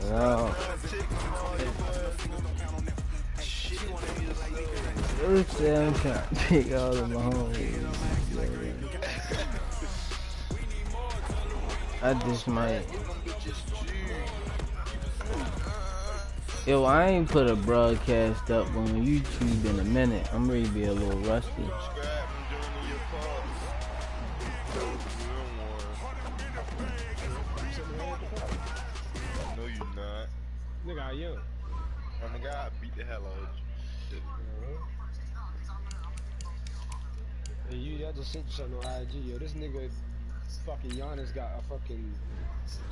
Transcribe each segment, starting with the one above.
No. I'm trying to pick all of my homies. I just might. Yo, I ain't put a broadcast up on YouTube in a minute. I'm ready to be a little rusty. No, you not. Nigga, how you? My nigga, I beat the hell out of you. Hey, I just sent you something on IG, yo. This nigga, fucking Giannis got a fucking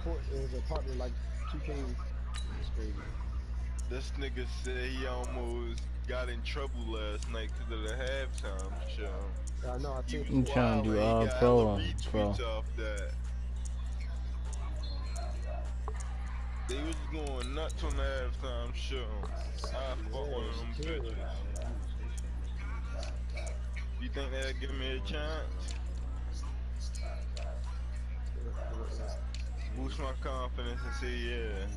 court in his apartment like 2K. It's crazy. This nigga said he almost got in trouble last night because of the halftime show. I know, I He think was you I'm that. trying to wild do and he all got hella pro, retweets off that. They was going nuts on the halftime show. I fought one of them bitches. You think they'll give me a chance? Boost my confidence and say yeah.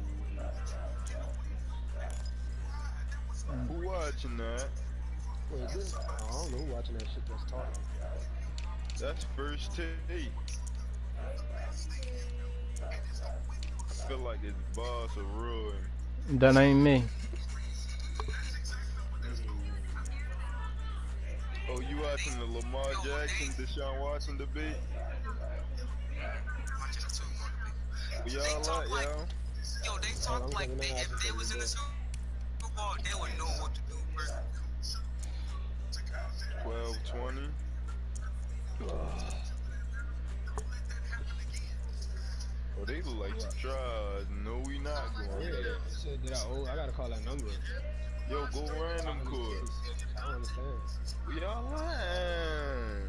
Who watching that? Wait, this? I don't know who watching that shit that's talking. That's first take. I feel like this boss a ruin. That ain't me. Oh, you watching the Lamar Jackson, Deshaun Watson debate? Where y'all at, y'all? Yo, they talk like if they was in the Super Bowl, they would know what to do, bro. 12:20. Oh, they look like some tries. No, we not going. Yeah, shit, I gotta call that number. Yo, go random court. I don't understand. We all lying.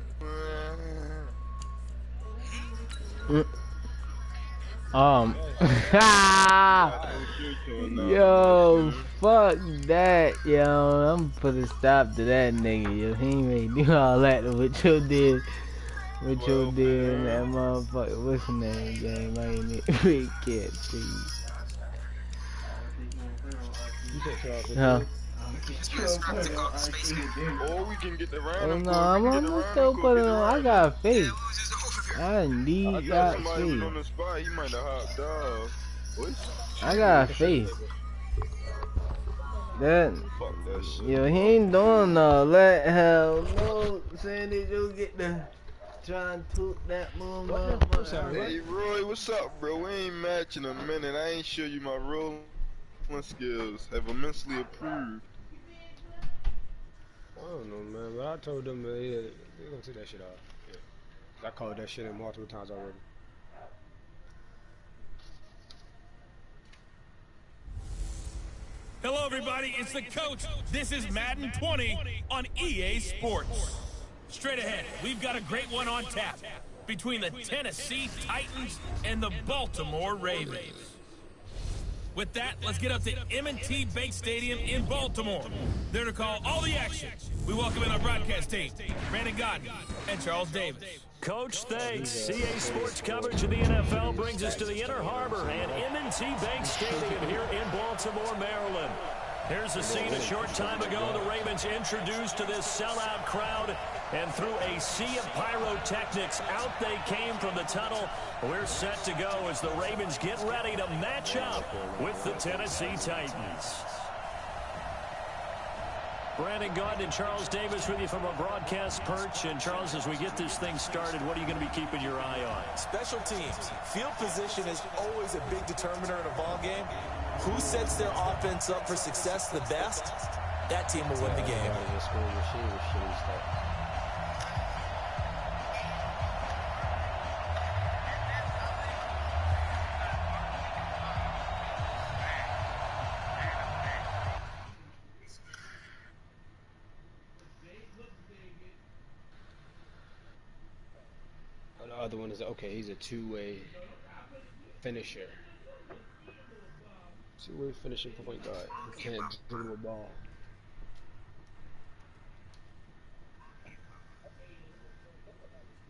Yo, fuck that, yo. I'm put a stop to that nigga, yo. He ain't ready do all that what you did. What you did in that motherfucker. What's the name, game? I ain't big kid, please. You said 12. Huh? Or we can get the Oh random no, court. I'm still putting on. I got faith. I indeed got somebody was faith. on the spot. He might have hopped off. I got faith. That, Fuck that shit. yo, he ain't doing all that. Hell no, saying that you'll get the try and toot that motherfucker. Hey Roy, what's up, bro? We ain't matching a minute. I ain't show you my rolling skills. Have immensely improved. I don't know, man, but I told them they're gonna take that shit off. Yeah. I called that shit in multiple times already. Hello, everybody. It's the coach. This is Madden 20 on EA Sports. Straight ahead, we've got a great one on tap between the Tennessee Titans and the Baltimore Ravens. With that, let's get up to M&T Bank Stadium in Baltimore. There to call all the action. We welcome in our broadcast team, Brandon Godden and Charles Davis. Coach, thanks. CA Sports coverage of the NFL brings us to the Inner Harbor and M&T Bank Stadium here in Baltimore, Maryland. Here's a scene a short time ago. The Ravens introduced to this sellout crowd, and through a sea of pyrotechnics, out they came from the tunnel. We're set to go as the Ravens get ready to match up with the Tennessee Titans. Brandon Godden and Charles Davis with you from a broadcast perch. And Charles, as we get this thing started, what are you going to be keeping your eye on? Special teams. Field position is always a big determiner in a ball game. Who sets their offense up for success the best, that team will win the game. The other one is, okay, he's a two-way finisher. Two-way finishing point guard who can't dribble a ball.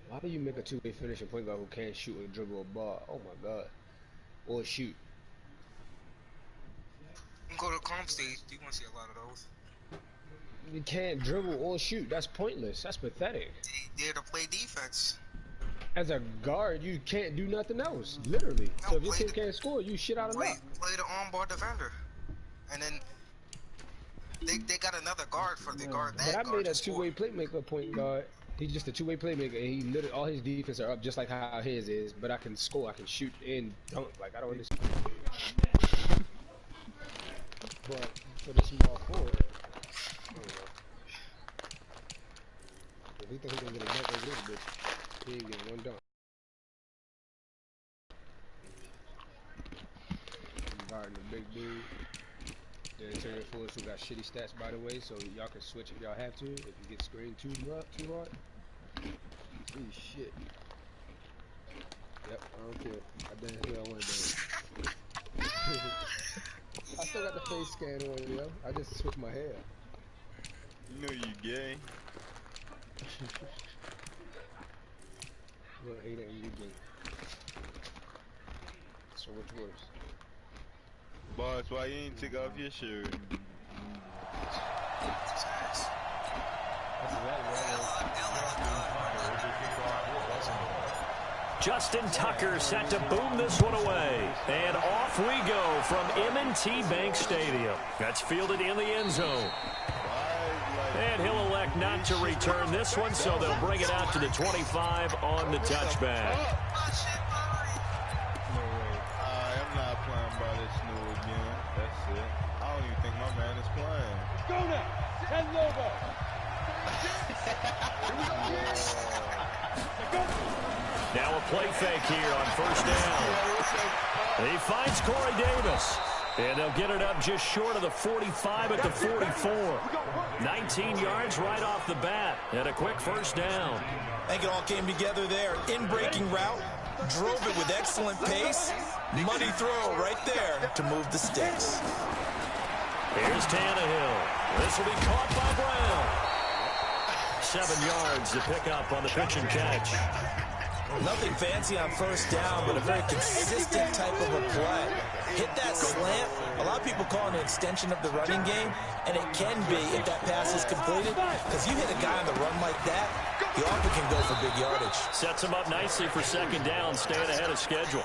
Why do you make a two-way finishing point guard who can't shoot or dribble a ball? Oh my god. Or shoot. stage, you're gonna see a lot of those. You can't dribble or shoot. That's pointless. That's pathetic. They there to play defense. As a guard, you can't do nothing else. Literally. No, So if your team can't score, you shit out of luck. Play the on-ball defender. And then they got another guard for the guard. But I made a two-way playmaker point guard. He's just a two-way playmaker, and he literally all his defense are up just like how his is. But I can score, I can shoot and dunk. Like I don't understand. But for the small forward, I don't know. If he think he gonna get a dunk over this bitch, he ain't getting one dunk. I'm guarding the big dude. The interior forwards who got shitty stats, by the way, so y'all can switch if y'all have to. If you get screened too hard. Holy shit. Yep, I don't care. I done who I want to do. I still got the face scan on, yo. I just switched my hair. You know you gay. Look, hate it and you gay. So what's worse? Boss, why you ain't take off your shirt? Justin Tucker set to boom this one away. And off we go from M&T Bank Stadium. That's fielded in the end zone. And he'll elect not to return this one, so they'll bring it out to the 25 on the touchback. I'm not playing by this new again. That's it. I don't even think my man is playing. Go now! 10 logo! Now a play fake here on first down. He finds Corey Davis. And they'll get it up just short of the 45 at the 44. 19 yards right off the bat. And a quick first down. I think it all came together there. In-breaking route. Drove it with excellent pace. Money throw right there to move the sticks. Here's Tannehill. This will be caught by Brown. 7 yards to pick up on the pitch and catch. Nothing fancy on first down, but a very consistent type of a play. Hit that slant. A lot of people call it an extension of the running game, and it can be if that pass is completed, because you hit a guy on the run like that, he often can go for big yardage. Sets him up nicely for second down, staying ahead of schedule.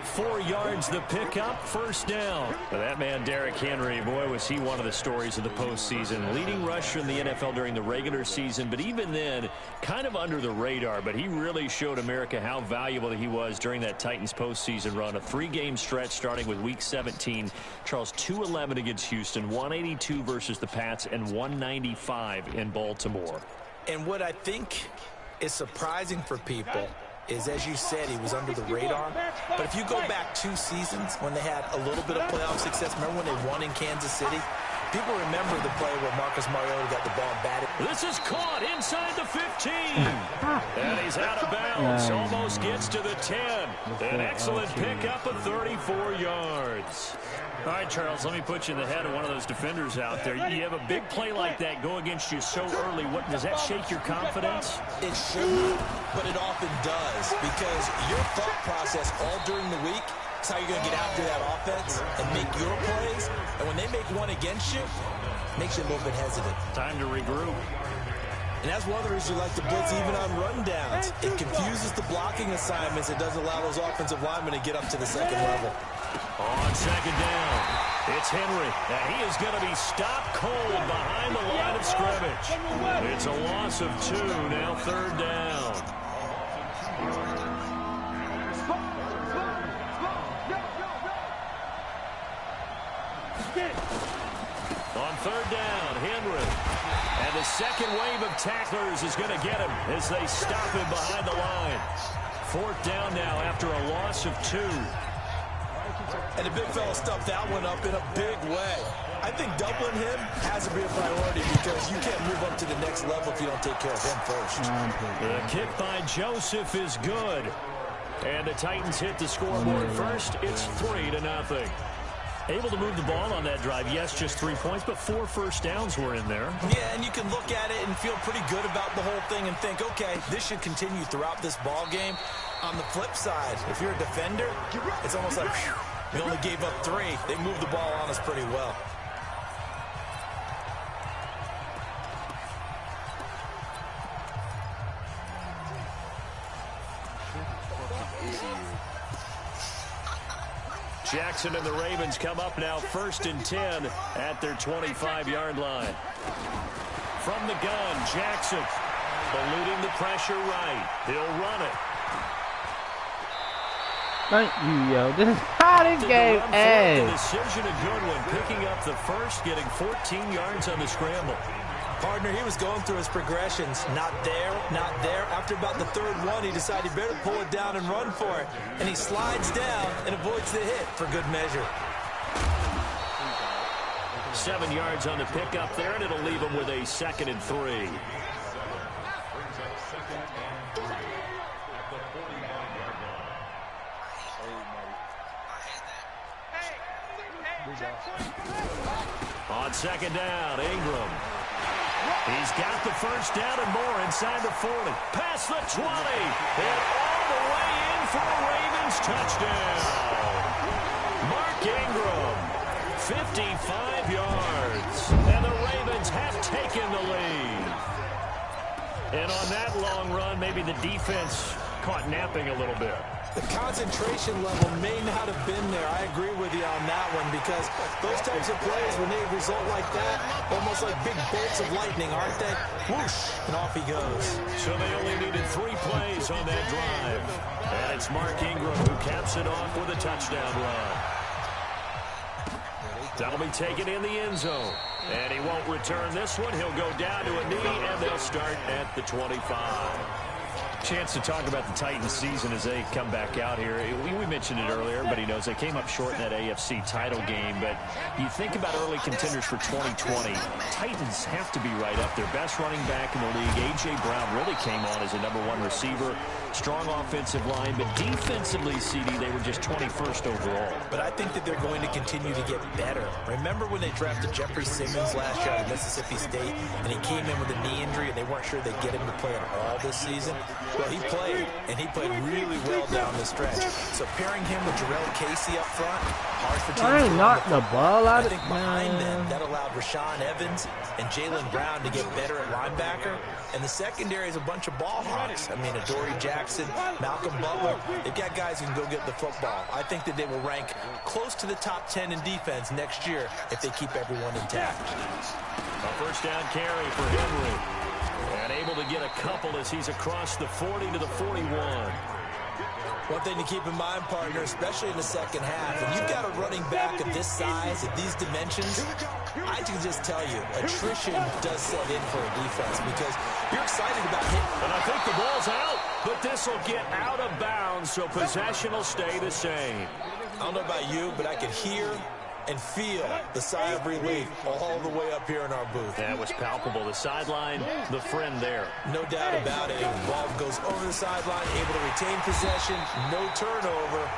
4 yards the pickup, first down. But that man, Derrick Henry, boy, was he one of the stories of the postseason. Leading rusher in the NFL during the regular season, but even then, kind of under the radar. But he really showed America how valuable he was during that Titans postseason run. A 3-game stretch starting with Week 17. Charles, 211 against Houston, 182 versus the Pats, and 195 in Baltimore. And what I think is surprising for people is, as you said, he was under the radar. But if you go back 2 seasons when they had a little bit of playoff success, remember when they won in Kansas City? People remember the play where Marcus Mariota got the ball batted. This is caught inside the 15. And he's out of bounds. Almost gets to the 10. An excellent pickup of 34 yards. All right, Charles, let me put you in the head of one of those defenders out there. You have a big play like that go against you so early. What does that shake your confidence? It shouldn't, but it often does, because your thought process all during the week is how you're going to get after that offense and make your plays. And when they make one against you, it makes you a little bit hesitant. Time to regroup. And that's one of the reasons you like to blitz even on rundowns. It confuses the blocking assignments. It doesn't allow those offensive linemen to get up to the second level. On second down, it's Henry, and he is going to be stopped cold behind the line of scrimmage. It's a loss of 2, now third down. On third down, Henry. And the second wave of tacklers is going to get him as they stop him behind the line. Fourth down now after a loss of 2. And the big fella stuffed that one up in a big way. I think doubling him has to be a priority, because you can't move up to the next level if you don't take care of him first. The kick by Joseph is good. And the Titans hit the scoreboard first. It's 3-0. Able to move the ball on that drive. Yes, just 3 points, but 4 first downs were in there. Yeah, and you can look at it and feel pretty good about the whole thing and think, okay, this should continue throughout this ball game. On the flip side, if you're a defender, it's almost like, whew, we only gave up 3. They moved the ball on us pretty well. Jackson and the Ravens come up now 1st and 10 at their 25-yard line. From the gun, Jackson eluding the pressure right. He'll run it. Thank you, yo. This is how this game ends. Decision a good one. Picking up the first, getting 14 yards on the scramble. Partner, he was going through his progressions. Not there, not there. After about the 3rd one, he decided he better pull it down and run for it. And he slides down and avoids the hit for good measure. 7 yards on the pickup there, and it'll leave him with a 2nd and 3. On 2nd down, Ingram. He's got the first down and more inside the 40. Past the 20. And all the way in for a Ravens touchdown. Mark Ingram, 55 yards. And the Ravens have taken the lead. And on that long run, maybe the defense caught napping a little bit. The concentration level may not have been there. I agree with you on that one because those types of plays, when they result like that, almost like big bolts of lightning, aren't they? Whoosh, and off he goes. So they only needed 3 plays on that drive. And it's Mark Ingram who caps it off with a touchdown run. That'll be taken in the end zone. And he won't return this one. He'll go down to a knee, and they'll start at the 25. Chance to talk about the Titans season as they come back out here. We mentioned it earlier, everybody knows they came up short in that AFC title game, but you think about early contenders for 2020, Titans have to be right up there. Best running back in the league. A.J. Brown really came on as a #1 receiver. Strong offensive line, but defensively, CD, they were just 21st overall. But I think that they're going to continue to get better. Remember when they drafted Jeffrey Simmons last year out of Mississippi State, and he came in with a knee injury, and they weren't sure they'd get him to play at all this season? Well, he played, and he played really well down the stretch. So pairing him with Jarrell Casey up front, hard for teams I ain't knocked the ball out I of think behind them, that allowed Rashawn Evans and Jalen Brown to get better at linebacker. And the secondary is a bunch of ball hawks. I mean, Adoree Jackson, Malcolm Butler, they've got guys who can go get the football. I think that they will rank close to the top 10 in defense next year if they keep everyone intact. A first down carry for Henry. And able to get a couple as he's across the 40 to the 41. One thing to keep in mind, partner, especially in the second half, when you've got a running back of this size, at these dimensions, I can just tell you, attrition does set in for a defense because you're excited about hitting. And I think the ball's out, but this will get out of bounds, so possession will stay the same. I don't know about you, but I could hear and feel the sigh of relief all the way up here in our booth. That was palpable. The sideline, the friend there. No doubt about it. Ball goes over the sideline, able to retain possession, no turnover.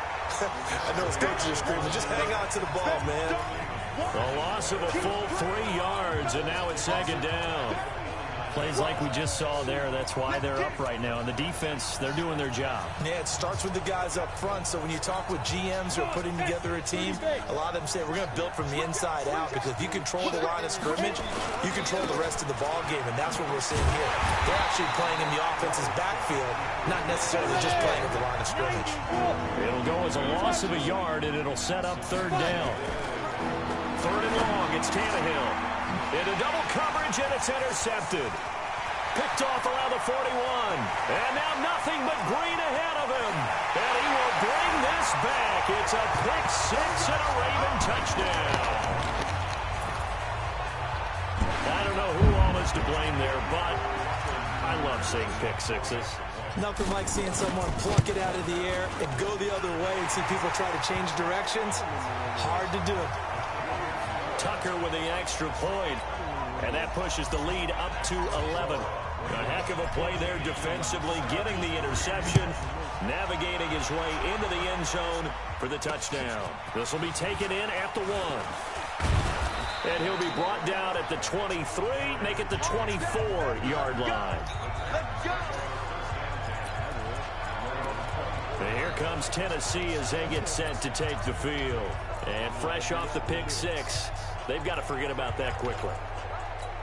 I know his coaches are screaming, just hang on to the ball, man. A loss of a full 3 yards, and now it's 2nd down. Plays like we just saw there. That's why they're up right now. And the defense, they're doing their job. Yeah, it starts with the guys up front. So when you talk with GMs who are putting together a team, a lot of them say we're going to build from the inside out because if you control the line of scrimmage, you control the rest of the ball game. And that's what we're seeing here. They're actually playing in the offense's backfield, not necessarily just playing at the line of scrimmage. It'll go as a loss of a yard, and it'll set up 3rd down. 3rd and long, it's Tannehill. Into double coverage, and it's intercepted. Picked off around the 41. And now nothing but green ahead of him. And he will bring this back. It's a pick 6 and a Raven touchdown. I don't know who all is to blame there, but I love seeing pick 6s. Nothing like seeing someone pluck it out of the air and go the other way and see people try to change directions. Hard to do. Tucker with the extra point, and that pushes the lead up to 11. A heck of a play there defensively, getting the interception, navigating his way into the end zone for the touchdown. This will be taken in at the 1. And he'll be brought down at the 23, make it the 24-yard line. And here comes Tennessee as they get set to take the field. And fresh off the pick 6, they've got to forget about that quickly.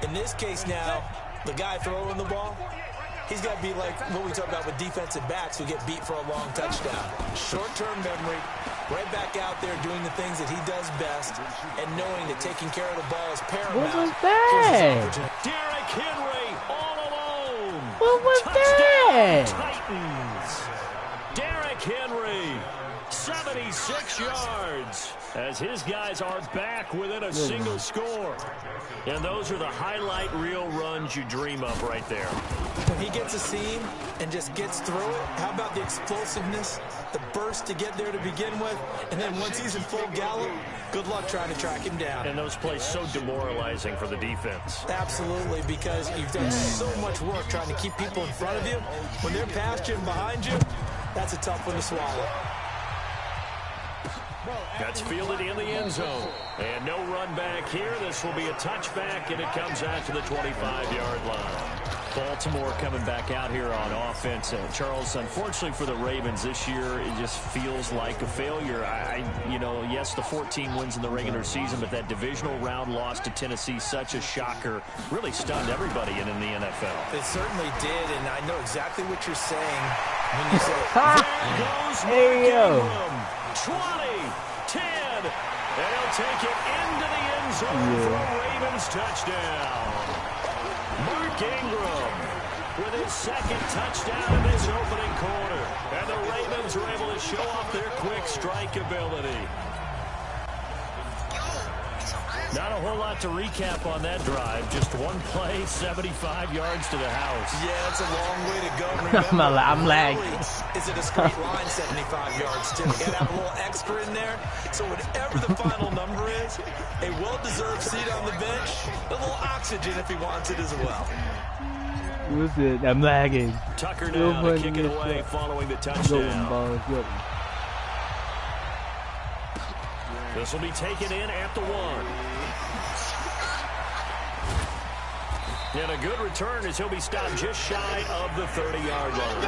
In this case now, the guy throwing the ball, he's got to be like what we talk about with defensive backs who get beat for a long touchdown. Short-term memory, Right back out there doing the things that he does best and knowing that taking care of the ball is paramount. What was that? Derrick Henry all alone. What was Touchdown, that? Titans. Derrick Henry, 76 yards, as his guys are back within a single score. And those are the highlight reel runs you dream of right there. When he gets a seam and just gets through it, how about the explosiveness, the burst to get there to begin with, and then once he's in full gallop, good luck trying to track him down. And those plays so demoralizing for the defense. Absolutely, because you've done so much work trying to keep people in front of you. When they're past you and behind you, that's a tough one to swallow. That's fielded in the end zone. And no run back here. This will be a touchback, and it comes out to the 25-yard line. Baltimore coming back out here on offense. Charles, unfortunately for the Ravens this year, it just feels like a failure. Yes, the 14 wins in the regular season, but that divisional round loss to Tennessee, such a shocker, really stunned everybody in the NFL. It certainly did, and I know exactly what you're saying when you say, there goes Hey, yo. Ingram. 20, 10, and he'll take it into the end zone for a Ravens touchdown. Mark Ingram with his second touchdown in this opening quarter. And the Ravens are able to show off their quick strike ability. Not a whole lot to recap on that drive. Just one play, 75 yards to the house. yeah, it's a long way to go. Remember, I'm lagging. Is it a straight line 75 yards, too? You got to have a little extra in there. So whatever the final number is, a well-deserved seat on the bench, a little oxygen if he wants it as well. What's it? I'm lagging. Tucker now to kick it away following the touchdown. This will be taken in at the 1. And a good return as he'll be stopped just shy of the 30-yard line.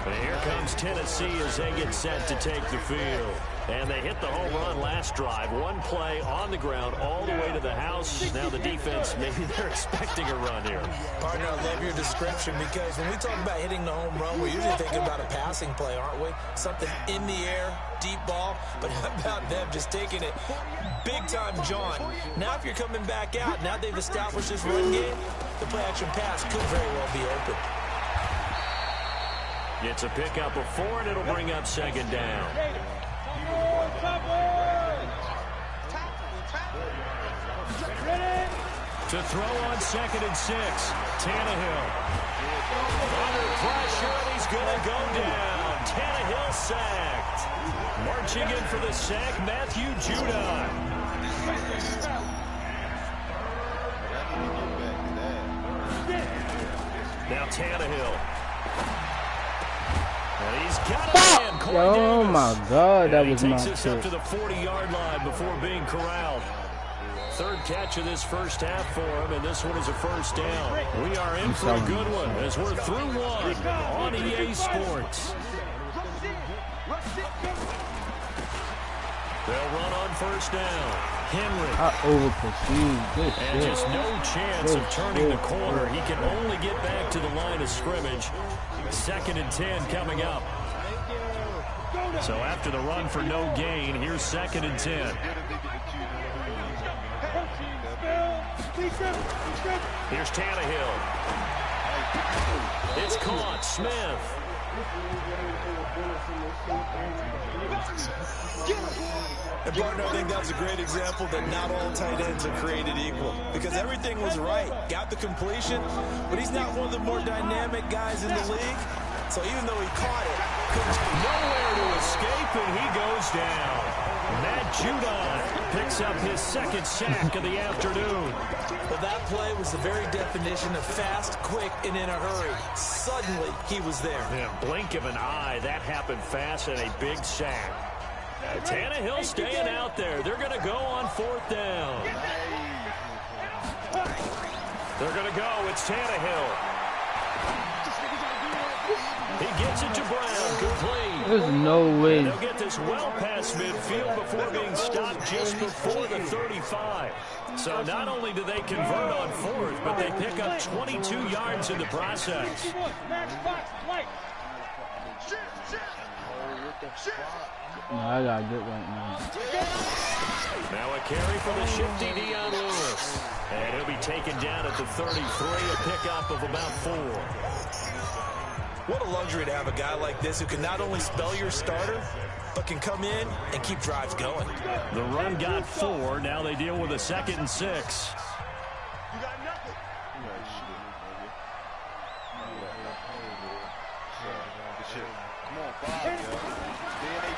And here comes Tennessee as they get set to take the field. And they hit the home run last drive. One play on the ground all the way to the house. Now the defense, maybe they're expecting a run here. Partner, I love your description because when we talk about hitting the home run, we're usually thinking about a passing play, aren't we? Something in the air, deep ball. But how about them just taking it big-time jaunt? Now if you're coming back out, now they've established this run game, the play-action pass could very well be open. It's a pickup of 4, and it'll bring up second down. To throw on 2nd and 6, Tannehill. Under pressure, and he's going to go down. Tannehill sacked. Marching in for the sack, Matthew Judon. Now Tannehill. And he's got it in. Oh my God, that was my takes this up shit. to the 40-yard line before being corralled. Third catch of this first half for him, and this one is a first down. We are in for a good one as we're through one on EA Sports. They'll run on first down. Henry. I over-pursued. Good And shit. just no chance of turning the corner. He can only get back to the line of scrimmage. 2nd and 10 coming up. So after the run for no gain, here's 2nd and 10. Here's Tannehill. It's caught. Smith. And partner, I think that's a great example that not all tight ends are created equal. Because everything was right. Got the completion, but he's not one of the more dynamic guys in the league. So even though he caught it, Nowhere to escape, and he goes down. Matt Judon picks up his 2nd sack of the afternoon. well, that play was the very definition of fast, quick, and in a hurry. Suddenly, he was there. Yeah, blink of an eye, that happened fast, and a big sack. Tannehill staying out there. They're going to go on 4th down. They're going to go. It's Tannehill. He gets it to Brown. Complete. There's no way. And they'll get this well past midfield before being stopped just before the 35. So not only do they convert on 4th, but they pick up 22 yards in the process. No, I got a good right now. Now a carry for the shifty Dion Lewis. And he'll be taken down at the 33, a pickup of about 4. What a luxury to have a guy like this who can not only spell your starter, but can come in and keep drives going. The run got 4. Now they deal with a 2nd and 6.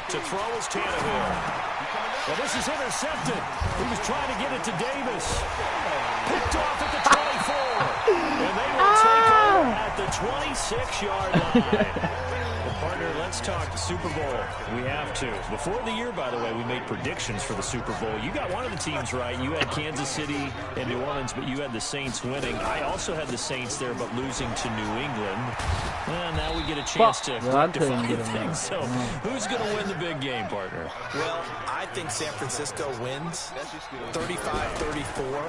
To throw is Tannehill. Well, this is intercepted. He was trying to get it to Davis. Picked off at the 24. And they will take over at the 26-yard line. Partner, let's talk Super Bowl. We have to. Before the year, by the way, we made predictions for the Super Bowl. You got one of the teams right. You had Kansas City and New Orleans, but you had the Saints winning. I also had the Saints there, but losing to New England. And now we get a chance to rectify things. So who's going to win the big game, partner? Well, I think San Francisco wins 35-34.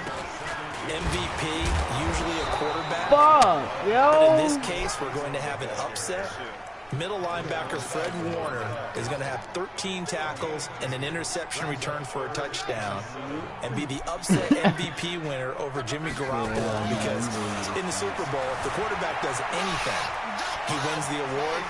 MVP, usually a quarterback. Fuck, yo. But in this case, we're going to have an upset. Middle linebacker Fred Warner is going to have 13 tackles and an interception return for a touchdown and be the upset MVP winner over Jimmy Garoppolo, because in the Super Bowl, if the quarterback does anything, he wins the award.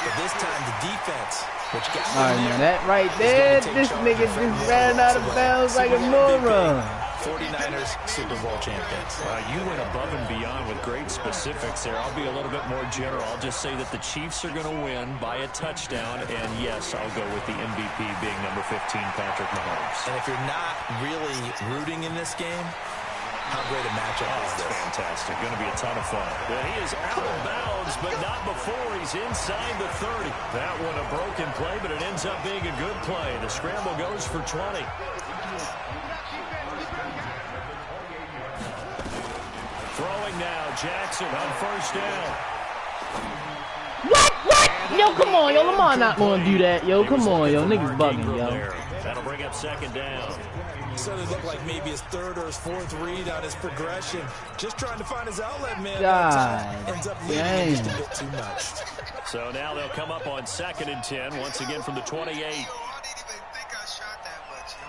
But this time, the defense, which got all right, man, that right there, this nigga just ran out of bounds like a moron. 49ers Super Bowl champions. You went above and beyond with great specifics there. I'll be a little bit more general. I'll just say that the Chiefs are going to win by a touchdown, and yes, I'll go with the MVP being number 15, Patrick Mahomes. And if you're not really rooting in this game, how great a matchup is this? Fantastic. Going to be a ton of fun. Well, he is out of bounds, but not before he's inside the 30. That one a broken play, but it ends up being a good play. The scramble goes for 20. Throwing now, Jackson on first down. What? Yo, come on, yo. Lamar not going to do that, yo. Come on, yo. Niggas bugging, yo. That'll bring up 2nd down. So it looked like maybe his 3rd or his 4th read on his progression. Just trying to find his outlet, man. God, ends up leading just a bit too much. So now they'll come up on 2nd and 10, once again from the 28. I didn't even think I shot that much, yo.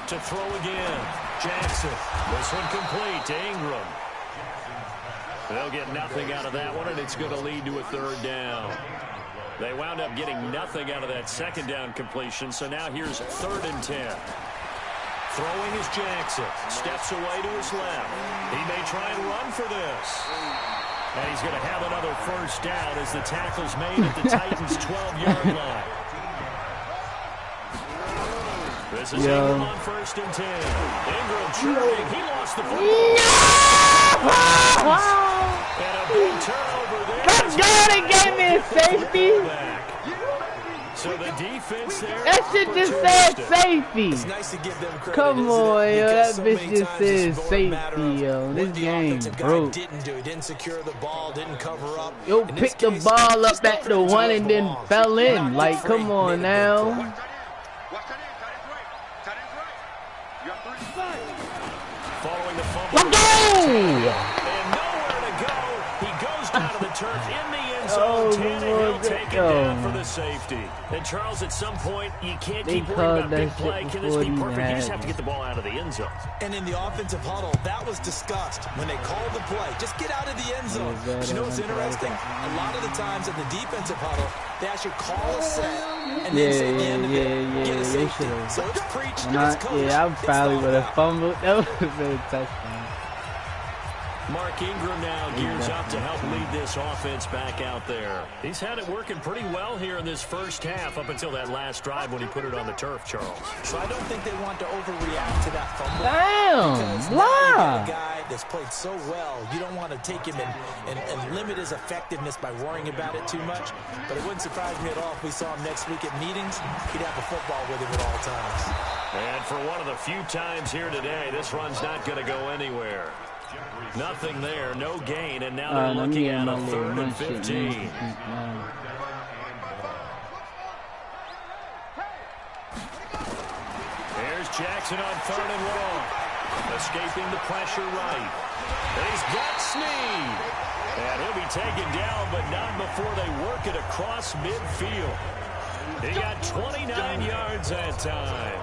To throw again, Jackson. This one complete to Ingram. They'll get nothing out of that one, and it's going to lead to a 3rd down. They wound up getting nothing out of that 2nd down completion, so now here's 3rd and 10. Throwing is Jackson. Steps away to his left. He may try and run for this. And he's going to have another first down as the tackle's made at the Titans' 12-yard line. This is Ingram on 1st and 10. Ingram churning. He lost the football. And a big turnover there. Thank God it gave me a safety. So the defense there. That shit just said safety. It's nice to give them credit. Come on, yo. That So bitch just said safety, yo. This game broke. Didn't do. He didn't secure the ball. Didn't cover up. Yo, picked the ball up at the 1 and then fell in. Like, come on now. Following the fumble. Let's go! And nowhere to go. He goes down to the turf in the end zone. Tannehill taken down for the safety. And Charles, at some point, you can't keep worrying about big play. Can this be perfect? You just have to get the ball out of the end zone. And in the offensive huddle, that was discussed when they called the play. Just get out of the end zone. But you know what's interesting? A lot of the times in the defensive huddle, they actually call a set and then say at the end of it, get a safety. So it's preached, it's coached. Yeah, I probably would have fumbled. That would have been a touchdown. Mark Ingram now gears up to help lead this offense back out there. He's had it working pretty well here in this first half up until that last drive when he put it on the turf, Charles. So I don't think they want to overreact to that fumble. Damn, wow. A guy that's played so well, you don't want to take him and limit his effectiveness by worrying about it too much. But it wouldn't surprise me at all if we saw him next week at meetings. He'd have a football with him at all times. And for one of the few times here today, this run's not going to go anywhere. Nothing there, no gain, and now they're looking at a 3rd and 15. Here's Jackson on 3rd and long. Escaping the pressure right. And he's got Snead. And he'll be taken down, but not before they work it across midfield. He got 29 yards that time.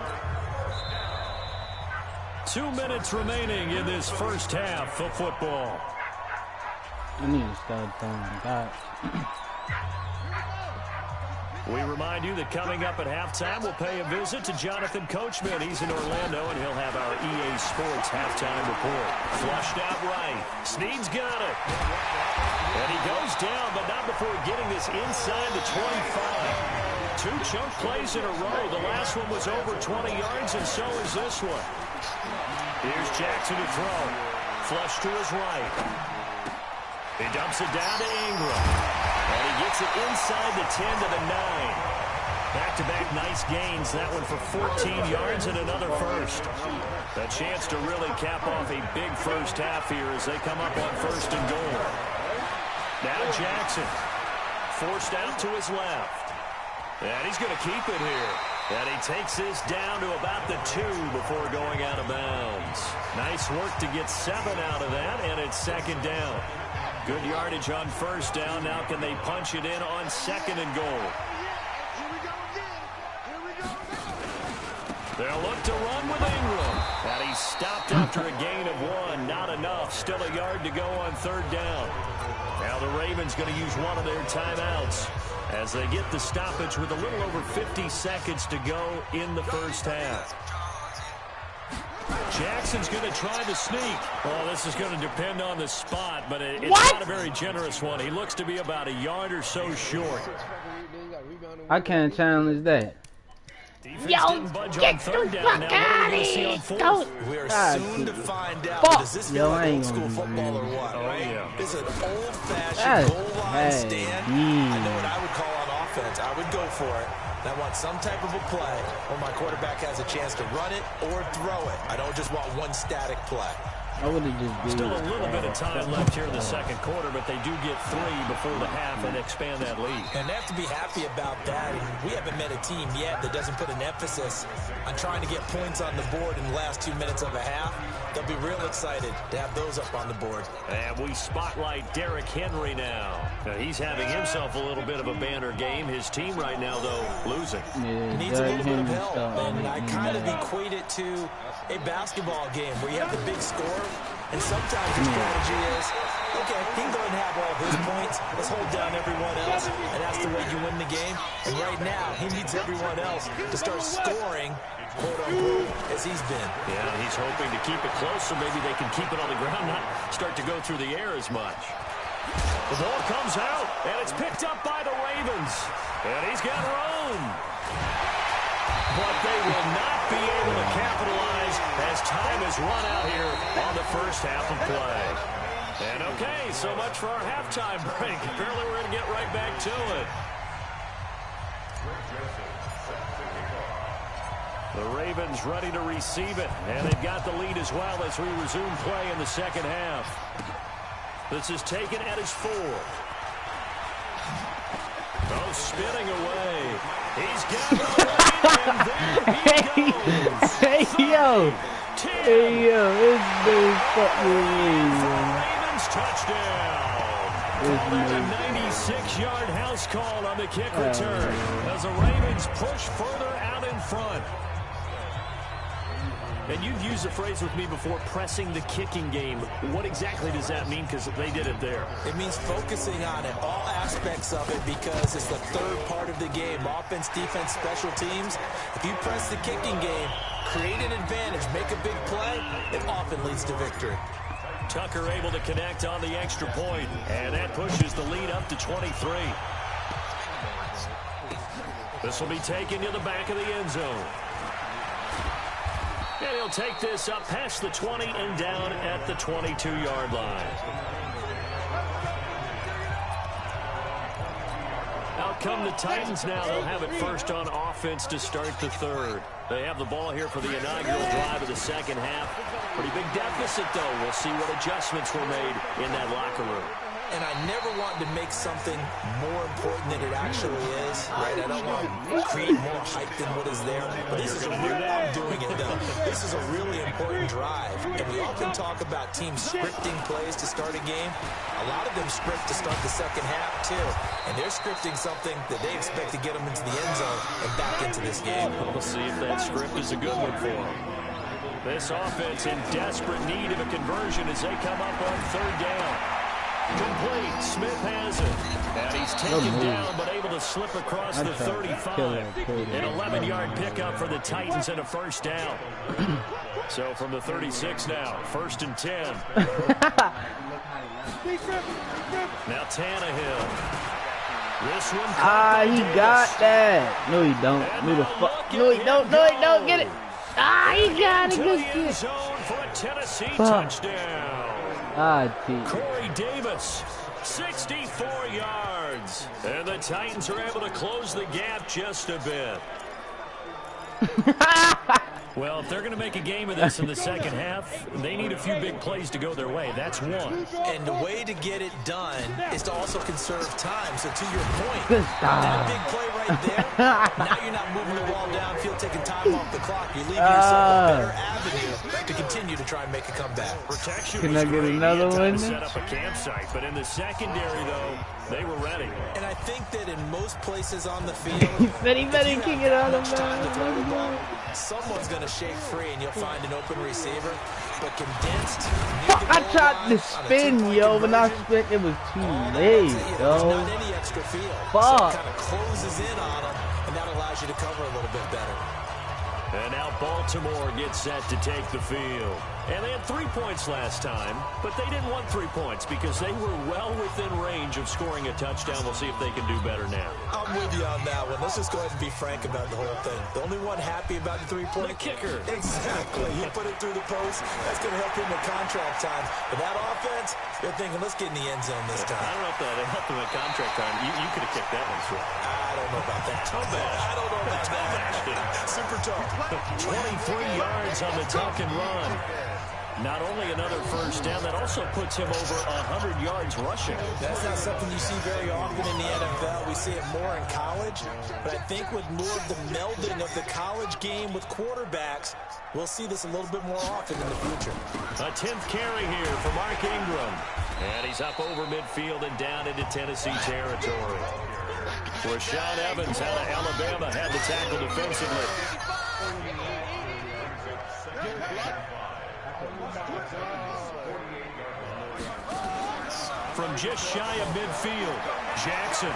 2 minutes remaining in this first half of football. I need to start throwing back. We remind you that coming up at halftime, we'll pay a visit to Jonathan Coachman. He's in Orlando, and he'll have our EA Sports halftime report. Flushed out right. Snead's got it. And he goes down, but not before getting this inside the 25. 2 chunk plays in a row. The last one was over 20 yards, and so is this one. Here's Jackson to throw. Flush to his right. He dumps it down to Ingram. And he gets it inside the 10 to the 9. Back-to-back nice gains. That one for 14 yards and another first. A chance to really cap off a big first half here as they come up on 1st and goal. Now Jackson. Forced out to his left. And he's going to keep it here. And he takes this down to about the 2 before going out of bounds. Nice work to get 7 out of that, and it's 2nd down. Good yardage on 1st down. Now can they punch it in on 2nd and goal? They'll look to run with Ingram. And he's stopped after a gain of 1. Not enough. Still a yard to go on 3rd down. Now the Ravens going to use one of their timeouts as they get the stoppage with a little over 50 seconds to go in the first half. Jackson's going to try the sneak. Oh, this is going to depend on the spot, but it's not a very generous one. He looks to be about a yard or so short. I can't challenge that. Yo, get the fuck out of here! We're soon to find out. Does this feel like old school football or what? Right? It's an old-fashioned goal line stand. I know what I would call on offense. I would go for it. And I want some type of a play where my quarterback has a chance to run it or throw it. I don't just want one static play. I would have just been still a little bit of time left here in the 2nd quarter, but they do get 3 before the half and expand that lead. And they have to be happy about that. And we haven't met a team yet that doesn't put an emphasis on trying to get points on the board in the last 2 minutes of a half. They'll be real excited to have those up on the board. And we spotlight Derrick Henry now. He's having himself a little bit of a banner game. His team right now, though, losing. Yeah, needs a little bit of help. And I kind of equate it to a basketball game where you have the big score. And sometimes the strategy is, okay, he can go ahead and have all of his points. Let's hold down everyone else. And that's the way you win the game. And right now, he needs everyone else to start scoring, quote-unquote, as he's been. Yeah, he's hoping to keep it close so maybe they can keep it on the ground, not start to go through the air as much. The ball comes out, and it's picked up by the Ravens. And he's got room. But they will not be able to capitalize as time has run out here on the first half of play. And okay, so much for our halftime break. Apparently we're going to get right back to it. The Ravens ready to receive it, and they've got the lead as well as we resume play in the 2nd half. This is taken at his 4. Oh, spinning away. He's got it. Hey, yo, it's been fucking Ravens touchdown. A 96-yard house call on the kick return as the Ravens push further out in front. And you've used the phrase with me before, pressing the kicking game. What exactly does that mean? Because they did it there. It means focusing on it, all aspects of it, because it's the 3rd part of the game. Offense, defense, special teams. If you press the kicking game, create an advantage, make a big play, it often leads to victory. Tucker able to connect on the extra point, and that pushes the lead up to 23. This will be taken to the back of the end zone. And he'll take this up past the 20 and down at the 22-yard line. Out come the Titans now. They'll have it first on offense to start the 3rd. They have the ball here for the inaugural drive of the 2nd half. Pretty big deficit, though. We'll see what adjustments were made in that locker room. and I never want to make something more important than it actually is, right? I don't want to create more hype than what is there, but this is a real, I'm doing it though. This is a really important drive, and we often talk about teams scripting plays to start a game. A lot of them script to start the second half too, and they're scripting something that they expect to get them into the end zone and back into this game. We'll see if that script is a good one for them. This offense in desperate need of a conversion as they come up on third down. Complete. Smith has it. And he's taken down, but able to slip across the 35. An 11-yard pickup for the Titans and a first down. So from the 36 now, 1st and 10. Now Tannehill. This one. He got that. No, he don't. No, the fuck. No, he don't. No, he don't. Get it. He got it. Good shit. Zone for a Tennessee touchdown. Corey Davis, 64 yards. And the Titans are able to close the gap just a bit. Well, if they're going to make a game of this in the second half, they need a few big plays to go their way. That's one. And the way to get it done is to also conserve time. So to your point, that big play right there, now you're not moving the ball downfield, taking time off the clock. You're leaving yourself a better avenue to continue to try and make a comeback. Protection Can was I get great. another one? Set up a campsite, but in the secondary, though, they were ready. And I think that in most places on the field, He said he better kick it out of ball, someone's going to shake free and you'll find an open receiver. But condensed, Fuck, I tried to spin, yo, but I spin, it was too late, yo. There's not any extra field. Fuck. So it kind of closes in on them, and that allows you to cover a little bit better. And now Baltimore gets set to take the field. And they had 3 points last time, but they didn't want 3 points because they were well within range of scoring a touchdown. We'll see if they can do better now. I'm with you on that one. Let's just go ahead and be frank about the whole thing. The only one happy about the 3-point The kicker. Exactly. He put it through the post. That's going to help him in contract time. But that offense, they're thinking, let's get in the end zone this time. I don't know if that helped him in contract time. You could have kicked that one through. I don't know about that. I don't know about that. Super tough. 23 yards on the tuck and run. Not only another first down, that also puts him over 100 yards rushing. That's not something you see very often in the NFL. We see it more in college. But I think with more of the melding of the college game with quarterbacks, we'll see this a little bit more often in the future. A 10th carry here for Mark Ingram. And he's up over midfield and down into Tennessee territory. Rashaan Evans out of Alabama had the tackle defensively. From just shy of midfield, Jackson.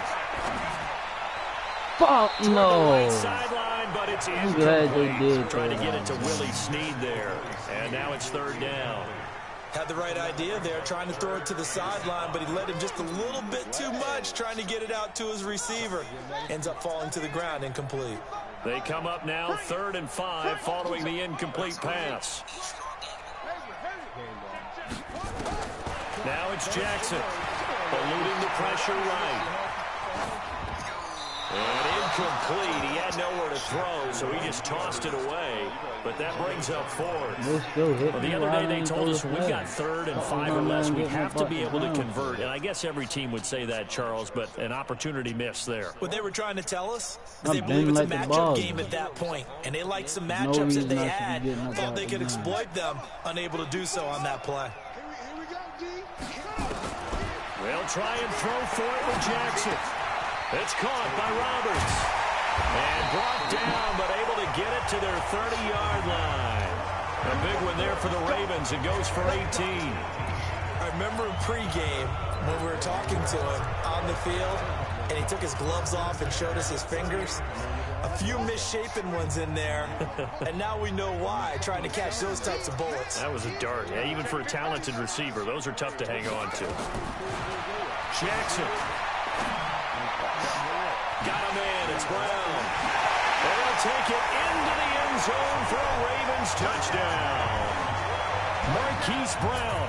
Fuck no. Right sideline, but it's incomplete. Trying to get it to Willie Snead there. And now it's third down. Had the right idea there, trying to throw it to the sideline, but he let him just a little bit too much, trying to get it out to his receiver. Ends up falling to the ground, incomplete. They come up now, 3rd and 5, following the incomplete pass. Now it's Jackson, eluding the pressure right. And incomplete. He had nowhere to throw, so he just tossed it away. But that brings up 4th. Well, the other day they told us we've got 3rd and 5 or less. We have to be able to convert. And I guess every team would say that, Charles, but an opportunity missed there. What they were trying to tell us is they believe it's a matchup game at that point. And they liked some matchups that they had, thought they could exploit them, unable to do so on that play. They'll try and throw for it with Jackson. It's caught by Roberts. And brought down, but able to get it to their 30-yard line. A big one there for the Ravens. It goes for 18. I remember in pregame when we were talking to him on the field, and he took his gloves off and showed us his fingers. A few misshapen ones in there, and now we know why, trying to catch those types of bullets. That was a dart. Yeah, even for a talented receiver, those are tough to hang on to. Jackson. Got a man. It's Brown. And they'll take it into the end zone for a Ravens touchdown. Marquise Brown,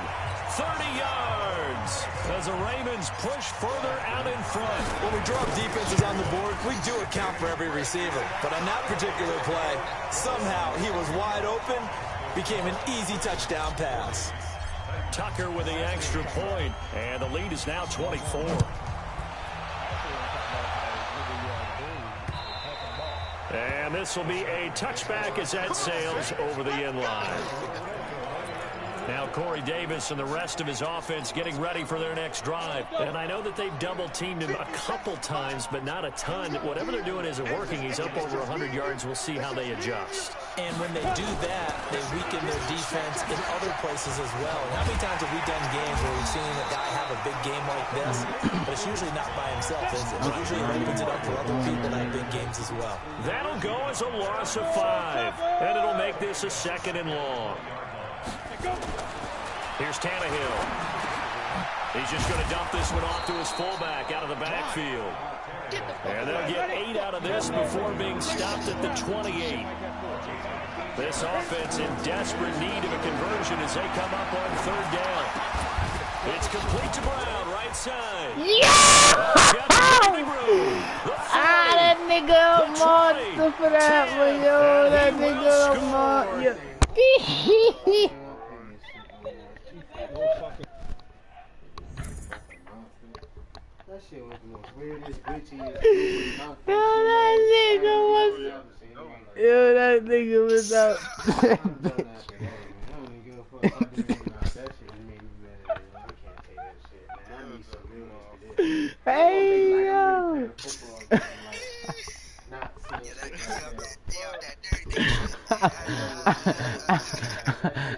30 yards, as the Ravens push further out in front. When we drop defenses on the board, we do account for every receiver. But on that particular play, somehow he was wide open, became an easy touchdown pass. Tucker with the extra point, and the lead is now 24. And this will be a touchback as that sails over the end line. Now Corey Davis and the rest of his offense getting ready for their next drive. And I know that they've double-teamed him a couple times, but not a ton. Whatever they're doing isn't working. He's up over 100 yards. We'll see how they adjust. And when they do that, they weaken their defense in other places as well. And how many times have we done games where we've seen a guy have a big game like this, but it's usually not by himself, is it? It usually opens it up for other people to have big games as well. That'll go as a loss of 5, and it'll make this a 2nd and long. Here's Tannehill. He's just going to dump this one off to his fullback out of the backfield. And they'll get 8 out of this before being stopped at the 28. This offense in desperate need of a conversion as they come up on 3rd down. It's complete to Brown, right side. Yeah! That nigga a monster for that one, yo. That nigga a monster. That shit was the most weirdest, glitchiest. That nigga was out. Hey, yo.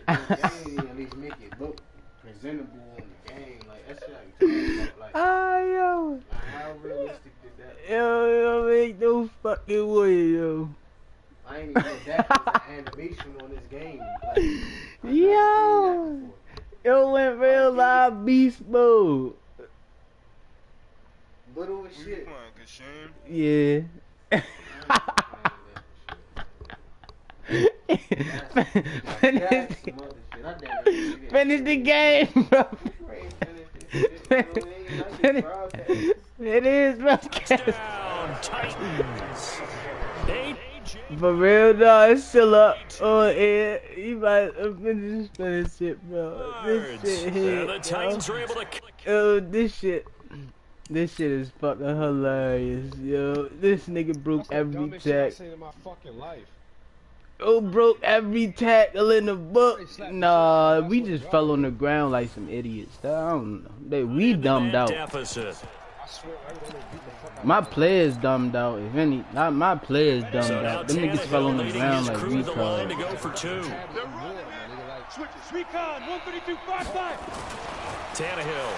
At least make it look presentable in the game. Like, that shit like, yo. how realistic is that? Yo, ain't no fucking way, yo. I ain't even know that was an animation on this game. Like, Yo. Yo went real live beast mode. Little as shit. Yeah. Finish the game, bro. It is, bro. For real, though, it's still up on air. You might finish this shit, bro. This shit here, the Titans are able to... yo, this shit is fucking hilarious, yo. This nigga broke every tackle. Oh, broke every tackle in the book. Nah, we just fell on the ground like some idiots. I don't know. We dumbed out. My players dumbed out. If any, not my players dumbed out. Them niggas fell on the ground like retards. To go for 2. Tannehill.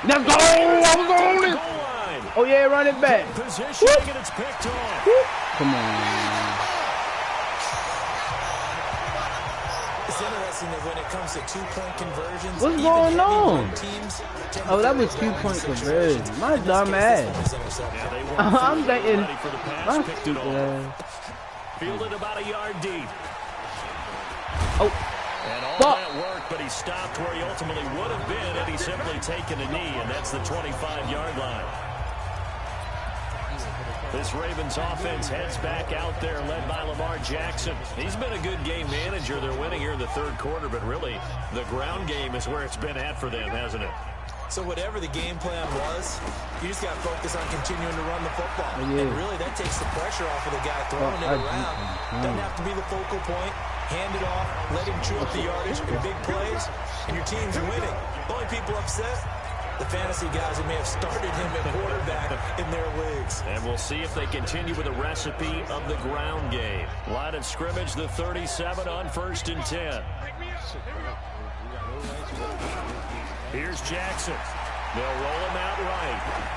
Let's go! I'm going! Oh yeah, run it back. Positioning and it's picked off. Come on. It's interesting that when it comes to 2-point conversions, what's going on? Oh, that was 2-point conversion. My dumb ass. I'm thinking, my stupid ass. Fielded about a yard deep. Oh, and all fuck. that work, but he stopped where he ultimately would have been had he simply taken a knee, and that's the 25-yard line. This Ravens offense heads back out there, led by Lamar Jackson. He's been a good game manager. They're winning here in the 3rd quarter, but really, the ground game is where it's been at for them, hasn't it? So whatever the game plan was, you just got to focus on continuing to run the football. Yeah. And really, that takes the pressure off of the guy throwing it around. Doesn't have to be the focal point. Hand it off, let him chew up the yardage in big plays, and your team's winning. The only people upset, the fantasy guys who may have started him at quarterback in their leagues. And we'll see if they continue with the recipe of the ground game. Line of scrimmage, the 37 on 1st and 10. Here's Jackson. They'll roll him out right.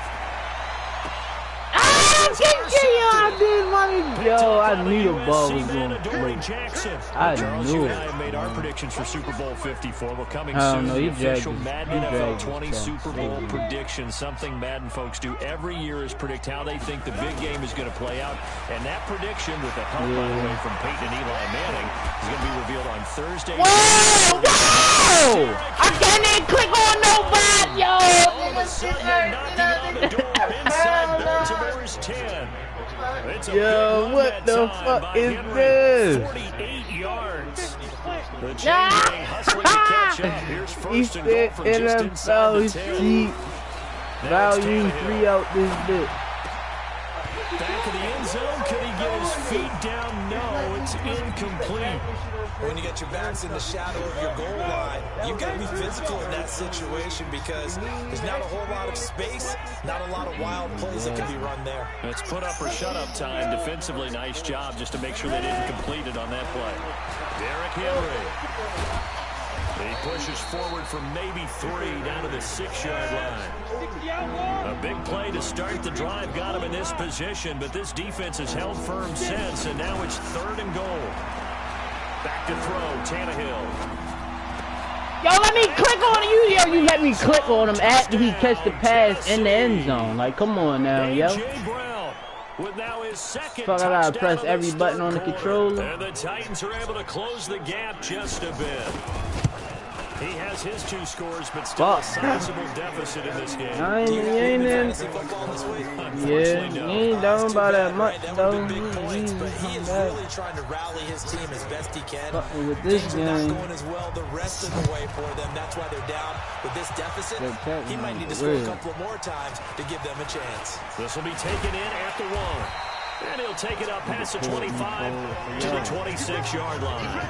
Yo, I knew the ball was going to play. I knew it. I have made our predictions for Super Bowl 54. We're coming I soon. don't know, The he dragged official his- Madden he NFL dragged 20 his Super tail. Bowl predictions. Something Madden folks do every year is predict how they think the big game is going to play out. And that prediction, with the help, by the way, from Peyton and Eli Manning, is going to be revealed on Thursday. Whoa! Whoa! I can't even click on nobody, yo! All of a sudden, they're knocking on the door inside Baltimore's 10. It's a big Yo, run what that the time fuck by is Henry. this? 48 yards. The chain gang hustling to catch up. Here's He first and goal said from just inside the 10. cheap. Now it's Value Tannehill. 3 out this bit. Back of the end zone. Could he get his feet down? No, it's incomplete. When you get your backs in the shadow of your goal line, you've got to be physical in that situation because there's not a whole lot of space, not a lot of wild plays that can be run there. It's put up or shut up time. Defensively, nice job just to make sure they didn't complete it on that play. Derrick Henry. He pushes forward for maybe 3 down to the 6-yard line. A big play to start the drive got him in this position, but this defense has held firm since, and now it's 3rd and goal. Back to throw, Tannehill. Yo, let me click on you. Yo, you let me click on him after he catch the pass in the end zone. Like, come on now, yo. Brown with now his second Fuck, I gotta touchdown press of every this button on the third controller. quarter. And the Titans are able to close the gap just a bit. He has his 2 scores, but still a sizable deficit in this game. You ain't in. Yeah, he ain't down by that much, though. But he is really trying to rally his team as best he can. Fucking with this Things are not game. going as well the rest of the way for them. That's why they're down with this deficit. He might need to score a couple more times to give them a chance. This will be taken in at the 1. And he'll take it up past the 25 to the 26-yard line.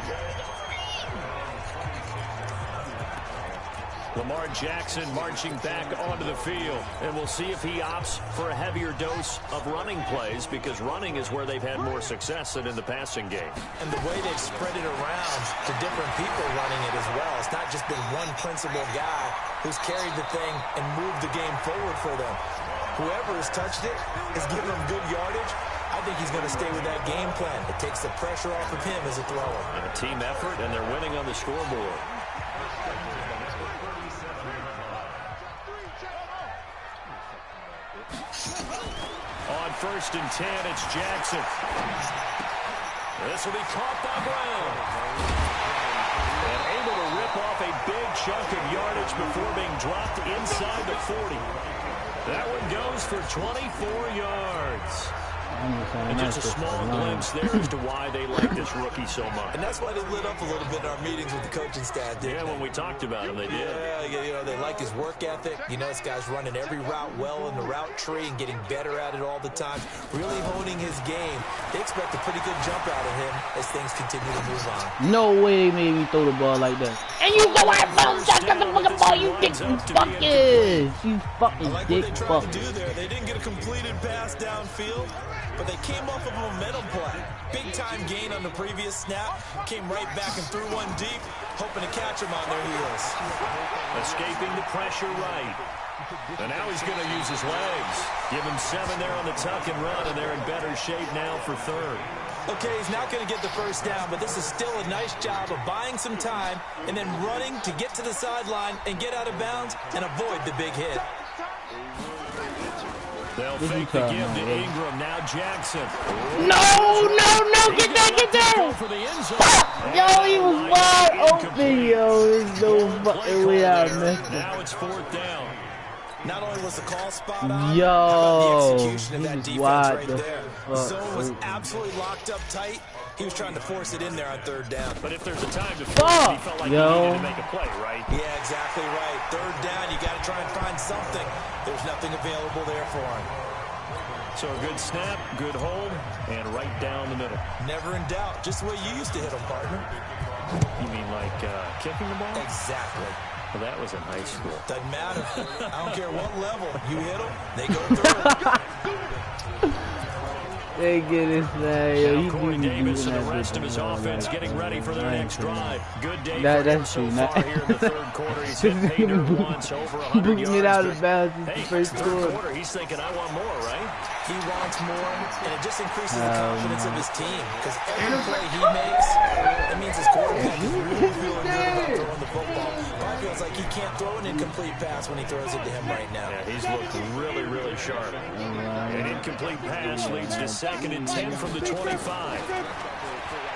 Lamar Jackson marching back onto the field, and we'll see if he opts for a heavier dose of running plays because running is where they've had more success than in the passing game. And the way they've spread it around to different people running it as well. It's not just been one principal guy who's carried the thing and moved the game forward for them. Whoever has touched it has given them good yardage. I think he's going to stay with that game plan. It takes the pressure off of him as a thrower. And a team effort, and they're winning on the scoreboard. On 1st and 10, it's Jackson. This will be caught by Brown. And able to rip off a big chunk of yardage before being dropped inside the 40. That one goes for 24 yards. And just a small glimpse there as to why they like this rookie so much. And that's why they lit up a little bit in our meetings with the coaching staff. Yeah, when we talked about him, they did. Yeah, you know, they like his work ethic. You know, this guy's running every route well in the route tree and getting better at it all the time. Really honing his game. They expect a pretty good jump out of him as things continue to move on. No way they made me throw the ball like that. And you go out and the fucking ball, you dick fuckers. You fucking I like dick what they tried to fuckers. do there. They didn't get a completed pass downfield, but they came off of a momentum play. Big time gain on the previous snap. Came right back and threw one deep, hoping to catch them on their heels. Escaping the pressure right. And now he's going to use his legs. Give him 7 there on the tuck and run, and they're in better shape now for 3rd. Okay, he's not going to get the first down, but this is still a nice job of buying some time and then running to get to the sideline and get out of bounds and avoid the big hit. They'll fake the give to Ingram. Now Jackson. No, get that. For the end zone. Yo, he was wide open, yo. There's no fucking way I missed it. Now it's 4th down. Not only was the call spot on, Yo, how about the execution of he that was defense wide right the there. fuck Zone was open. absolutely locked up tight. He was trying to force it in there on 3rd down. But if there's a time to force it, he felt like he needed to make a play, right? Yeah, exactly right. 3rd down, you got to try and find something. There's nothing available there for him. So a good snap, good hold, and right down the middle. Never in doubt. Just the way you used to hit them, partner. You mean like kicking the ball? Exactly. Well, that was in high school. Doesn't matter. I don't care what level. You hit them, they go through. They get his man, yo. Now He Corey do Davis and the that rest of his bitch, offense like, getting ready for their next drive. Good day That- for him that's so true. far here in the 3rd quarter. He's hit pay dirt once, over 100 booting yards. it out but of bounds in the hey, first 3rd quarter. quarter, he's thinking, I want more, right? He wants more, and it just increases the confidence of his team. Because every play he makes, it means his quarterback is really feeling good about throwing the football. Probably feels like he can't throw an incomplete pass when he throws it to him right now. Yeah, he's looked really, really sharp. An incomplete pass leads to 2nd and 10 from the 25.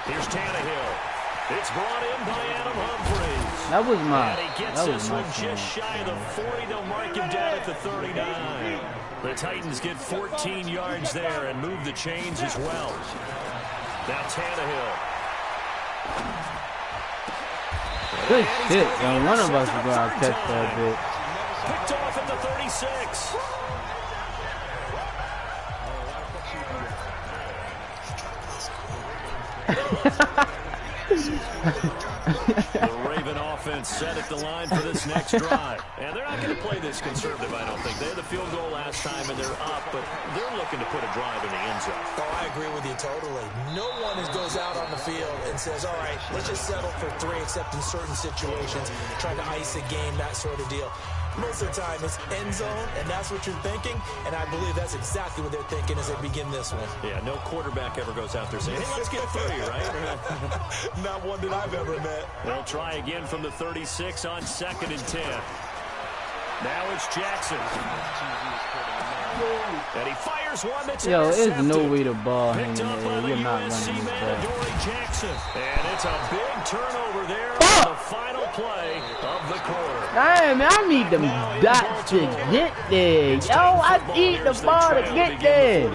Here's Tannehill. It's brought in by Adam Humphries. That was mine. And he gets this one just shy of the 40. They'll mark him down at the 39. The Titans get 14 yards there and move the chains as well. Now Tannehill. Good shit, yo. One of us is gonna catch that bitch. Picked off at the 36. The Raven offense set at the line for this next drive. And they're not going to play this conservative, I don't think. They had the field goal last time, and they're up, but they're looking to put a drive in the end zone. Oh, I agree with you totally. No one goes out on the field and says, all right, let's just settle for 3, except in certain situations, trying to ice a game, that sort of deal. Most of the time, it's end zone, and that's what you're thinking, and I believe that's exactly what they're thinking as they begin this one. Yeah, no quarterback ever goes out there saying, hey, let's get 3, right? Not one that I've ever met. They'll try again from the 36 on 2nd and 10. Now it's Jackson. And he fires one that's intercepted. There's no way the ball hanging in there. You're not running this back. Jackson. And it's a big turnover there on the final play of the quarter. Damn, I need them dots to get there. Yo, I need the ball to get there.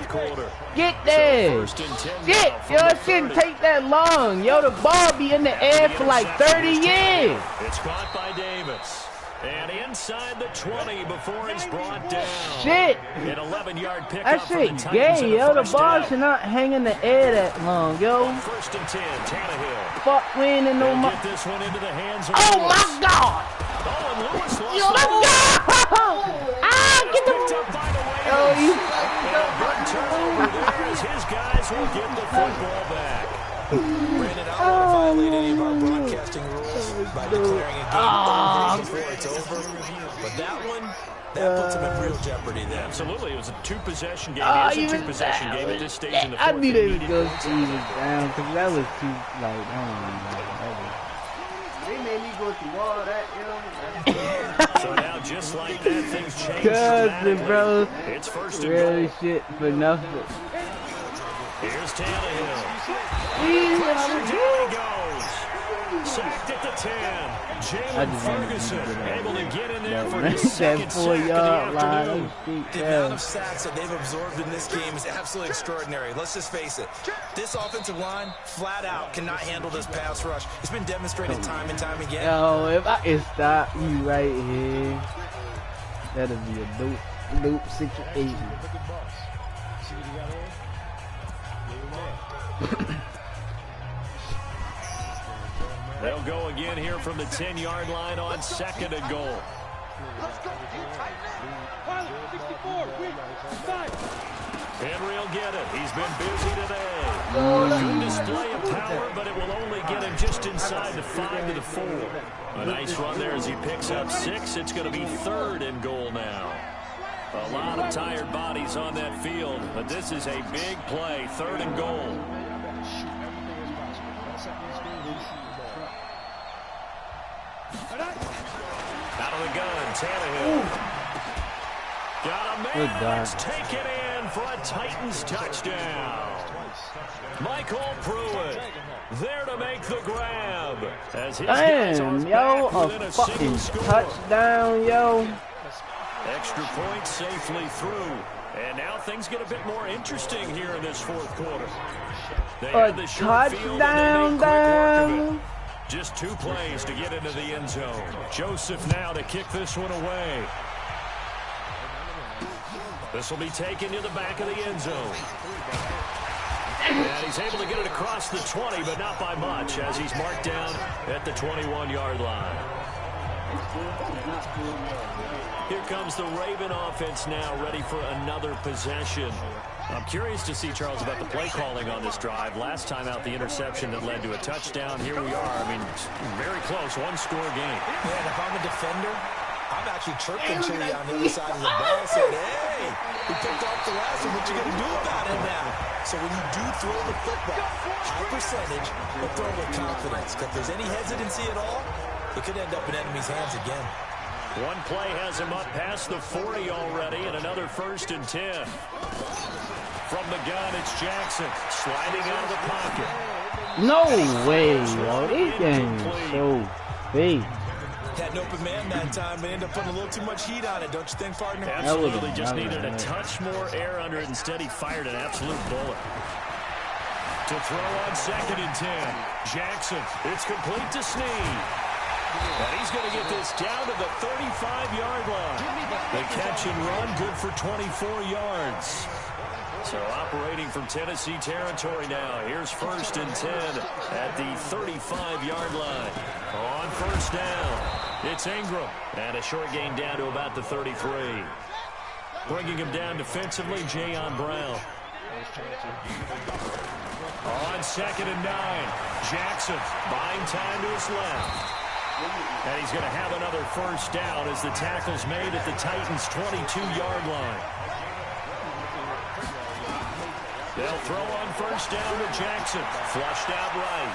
Get there. Shit, yo, it shouldn't take that long. Yo, the ball be in the air for like 30 years. It's caught by Davis. And inside the 20 before he's brought down. Shit. An 11-yard pickup. That shit gay, yo. The ball should not hang in the air that long, yo. 1st and 10, Tannehill. Fuck, we ain't in no more. Get this one into the hands of Oh my God. Oh, and Lewis lost Yo, let's go. Ah, get the. Yo, you. Big turnover there as his guys will get the football back. Brandon, I don't want to violate any of our broadcasting rules by declaring a game over before it's over. But that one, that puts him in real jeopardy there. Absolutely. It was a 2-possession game. It is a 2-possession game at this stage in the fourth. I knew they would go Steven down because that was too, like, I don't know. They made me go through all that, yo. So now, just like that, things change. Cousin, bro. It's 1st and really goal. shit for nothing. Here's Tannehill. There he goes. Sacked at the 10. Jalen Ferguson able to get in there for his second sack of the afternoon. The amount of sacks that they've absorbed in this game is absolutely extraordinary. Let's just face it. This offensive line, flat out, cannot handle this pass rush. It's been demonstrated time and time again. Yo, if I can stop you right here, that'll be a dope situation. They'll go again here from the 10-yard line on 2nd and goal. Henry will get it. He's been busy today. Good display of power, but it will only get him just inside the 5 to the 4. A nice run there as he picks up 6. It's going to be 3rd and goal now. A lot of tired bodies on that field, but this is a big play. 3rd and goal. Out of the gun, Tannehill. Got a man that's taken in for a Titans touchdown. Michael Pruitt there to make the grab. As his damn, yo, a fucking touchdown, yo. Extra point safely through. And now things get a bit more interesting here in this 4th quarter. They had the short field and they made quick work of it. Just 2 plays to get into the end zone. Joseph now to kick this one away. This will be taken to the back of the end zone. And he's able to get it across the 20, but not by much, as he's marked down at the 21-yard line. Here comes the Raven offense now, ready for another possession. I'm curious to see, Charles, about the play calling on this drive. Last time out, the interception that led to a touchdown. Here we are. I mean, very close, 1-score game. Yeah, and if I'm a defender, I'm actually chirping Chili on the other side of the ball, saying, hey, we picked off the last one. What you going to do about it now? So when you do throw the football, high percentage, but throw with confidence. If there's any hesitancy at all, it could end up in enemy's hands again. One play has him up past the 40 already, and another 1st and 10. From the gun, it's Jackson sliding out of the pocket. No way, yo. This game is so big. Had an open man that time, but ended up putting a little too much heat on it, don't you think, partner? Absolutely, just needed a touch more air under it. Instead, he fired an absolute bullet. To throw on 2nd and 10. Jackson, it's complete to Snead. And he's going to get this down to the 35-yard line. The catch and run good for 24 yards. So operating from Tennessee territory now. Here's 1st and 10 at the 35-yard line. On 1st down, it's Ingram. And a short gain down to about the 33. Bringing him down defensively, Jayon Brown. On 2nd and 9, Jackson buying time to his left. And he's going to have another 1st down as the tackle's made at the Titans' 22-yard line. They'll throw on 1st down to Jackson. Flushed out right.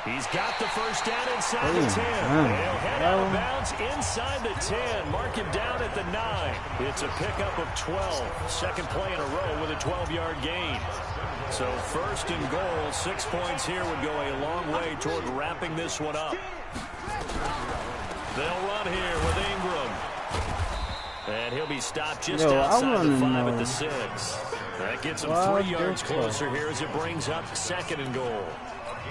He's got the 1st down inside the 10. They'll head out of bounds inside the 10. Mark him down at the 9. It's a pickup of 12. Second play in a row with a 12-yard gain. So 1st and goal, 6 points here would go a long way toward wrapping this one up. They'll run here with Ingram. And he'll be stopped just outside the 5 at the 6. That gets him 3 yards closer here as it brings up 2nd and goal.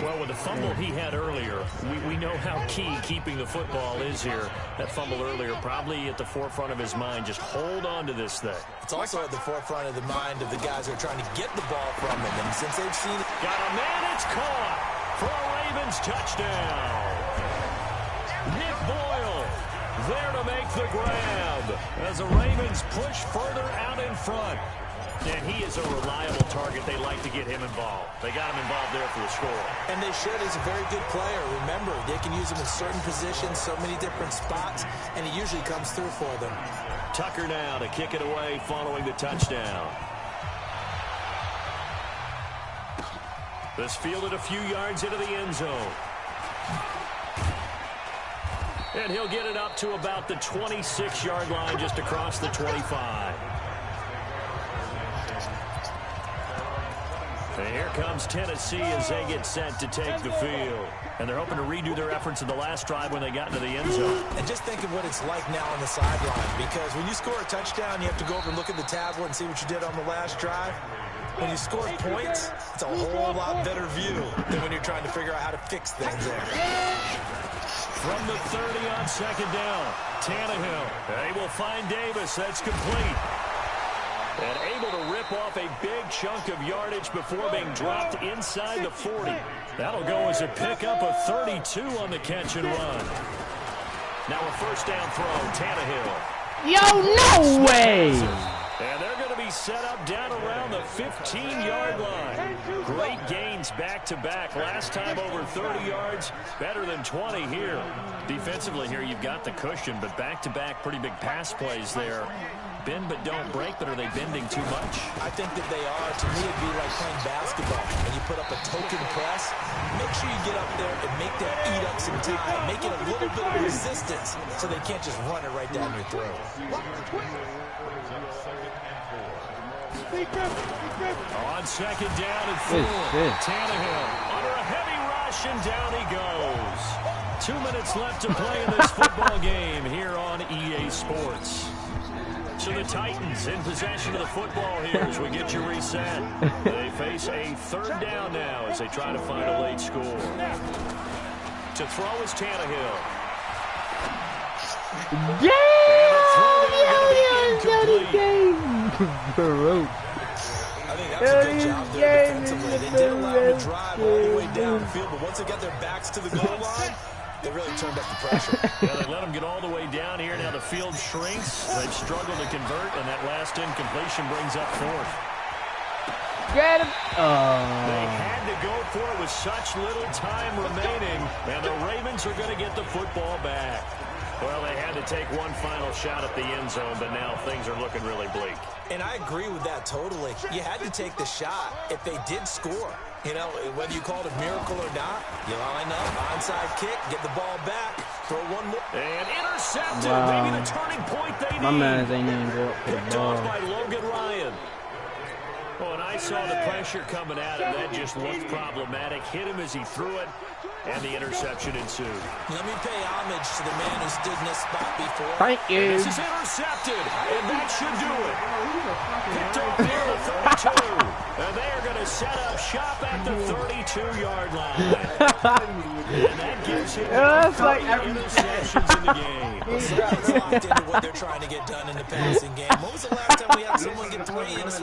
Well, with the fumble he had earlier, we know how key keeping the football is here. That fumble earlier probably at the forefront of his mind. Just hold on to this thing. It's also at the forefront of the mind of the guys who are trying to get the ball from him. And since they've seen it. Got a man, it's caught for a Ravens touchdown. Nick Boyle there to make the grab as the Ravens push further out in front. And he is a reliable target. They like to get him involved. They got him involved there for the score. And they should. He's a very good player. Remember, they can use him in certain positions, so many different spots, and he usually comes through for them. Tucker now to kick it away following the touchdown. This fielded a few yards into the end zone. And he'll get it up to about the 26-yard line just across the 25. And here comes Tennessee as they get set to take the field. And they're hoping to redo their efforts in the last drive when they got into the end zone. And just think of what it's like now on the sideline, because when you score a touchdown, you have to go over and look at the tablet and see what you did on the last drive. When you score points, it's a whole lot better view than when you're trying to figure out how to fix things there. From the 30 on 2nd down, Tannehill. They will find Davis. That's complete. And able to rip off a big chunk of yardage before being dropped inside the 40. That'll go as a pickup of 32 on the catch and run. Now a 1st down throw, Tannehill. Yo, no way! And they're going to be set up down around the 15-yard line. Great gains back-to-back. Last time over 30 yards, better than 20 here. Defensively here, you've got the cushion, but back-to-back pretty big pass plays there. Bend but don't break, but are they bending too much? I think that they are. To me, it'd be like playing basketball. When you put up a token press, make sure you get up there and make them eat up some time. Make it a little bit of resistance so they can't just run it right down your throat. On 2nd down and 4, Tannehill under a heavy rush, and down he goes. 2 minutes left to play in this football game here on EA Sports. So the Titans in possession of the football here as we get you reset. They face a 3rd down now as they try to find a late score. To throw is Tannehill. Yeah! I think that was a good job there defensively. They did allow them to drive all the way downfield, but once they got their backs to the goal line, they really turned up the pressure. Yeah, they let them get all the way down here. Now the field shrinks. They've struggled to convert, and that last incompletion brings up 4th. Get him! They had to go for it with such little time remaining, and the Ravens are going to get the football back. Well, they had to take one final shot at the end zone, but now things are looking really bleak. And I agree with that totally. You had to take the shot if they did score. You know, whether you called it a miracle or not, you line up, onside kick, get the ball back, throw one more. And intercepted. Wow. Maybe the turning point they need. My man ain't even go up for the Picked ball. off by Logan Ryan. Oh, and I saw the pressure coming at him. That just looked problematic. Hit him as he threw it, and the interception ensued. Let me pay homage to the man who stood in this spot before. Thank you. This is intercepted, and that should do it. Picked off here at 32. And they are going to set up shop at the 32-yard line. And that gives him that's like interceptions in the game. Someone's locked into what they're trying to get done in the passing game. When was the last time we had someone get 3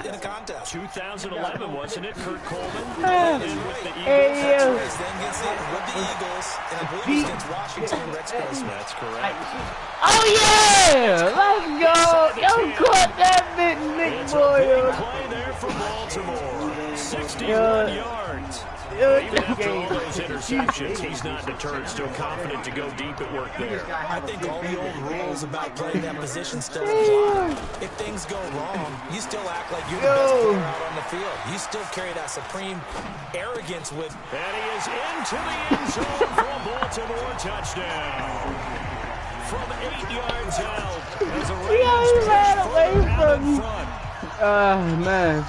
in a contest? 2011, wasn't it? Kurt Coleman. That's And with right. the Hey, Eagles. Race then gets in with the Eagles, and I believe it's against Washington and Rex Grossman. That's correct. oh yeah! Let's go! Yo, caught that bit, Nick It's a boy. big Yo. play there for Baltimore. 61 Yeah. yards. Yo, Even after all those interceptions, he's not deterred, still confident to go deep at work there. I think all the old rules about playing that position still apply. If things go wrong, you still act like you're the best player out on the field. You still carry that supreme arrogance with. And he is into the end zone for a Baltimore touchdown. From 8 yards out, as a Ravens ran push away further out from in me. front. Man.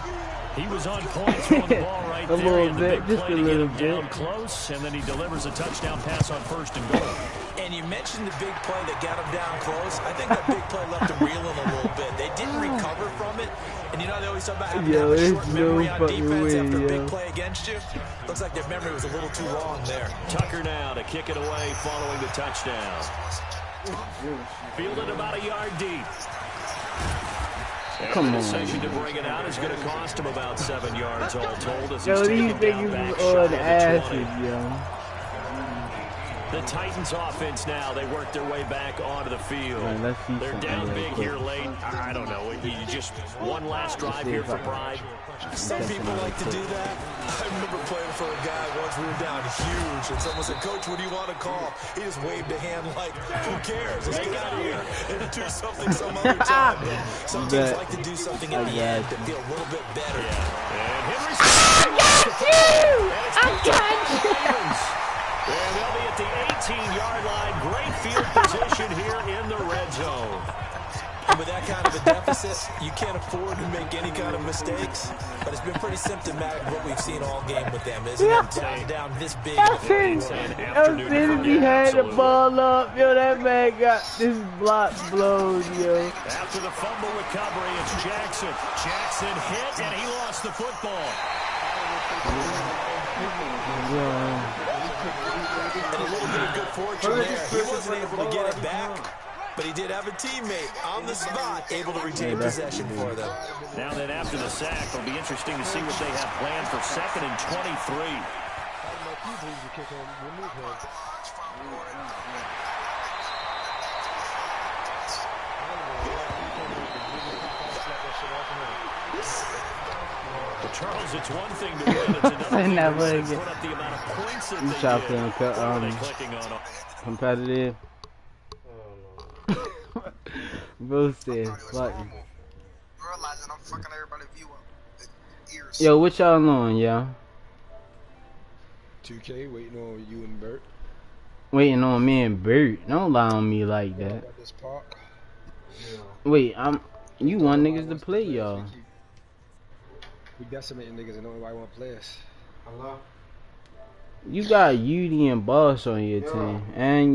He was on point throwing the ball right A there. little and the bit, big just play a to get little him bit. down close, and then he delivers a touchdown pass on 1st and goal. And you mentioned the big play that got him down close. I think that big play left him reeling a little bit. They didn't recover from it. And you know, they always talk about having to have a short memory on defense after a big play against you. Looks like their memory was a little too long there. Tucker now to kick it away following the touchdown. Fielded about a yard deep. And Come the on. decision to bring it out is going to cost him about 7 yards all told. As Yo, he's these taken down back niggas shy on of the 20. acid, yo. The Titans offense now, they work their way back onto the field. Man, let's see They're something down real big quick. here late. I don't know. You just one last drive see here if for I can- pride. Some people like to do that. I remember playing for a guy once. We were down huge, and someone said, "Coach, what do you want to call?" He just waved a hand like, "Who cares? Let's get out of here and do something some other time." Some teams like to do something at the end to feel a little bit better. And Henry I got you! And they'll be at the 18-yard line. Great field position here in the red zone. And with that kind of a deficit, you can't afford to make any kind of mistakes. But it's been pretty symptomatic of what we've seen all game with them, isn't it? Down this big. Yo, since he had the ball up, yo, that man got this block blown, yo. After the fumble recovery, it's Jackson. Jackson hit, and he lost the football. And a little bit of good fortune there. He wasn't able to get it back, but he did have a teammate on the spot able to retain possession for them. Now then, after the sack, it'll be interesting to see what they have planned for 2nd and 23. Well, Charles, it's one thing to win. It's another thing Never to again. put up the amount of points that You they shot did. them, What are they clicking on? competitive. Bro said, fuck. Realizing I'm fucking everybody's view up. The ears. Yo, what y'all on, yo? 2K waiting on you and Bert. Waiting on me and Bert. Don't lie on me like that. Got this park. Wait, you want niggas to play, y'all. We decimating niggas and nobody want to play us. You got Udi and Boss on your team, and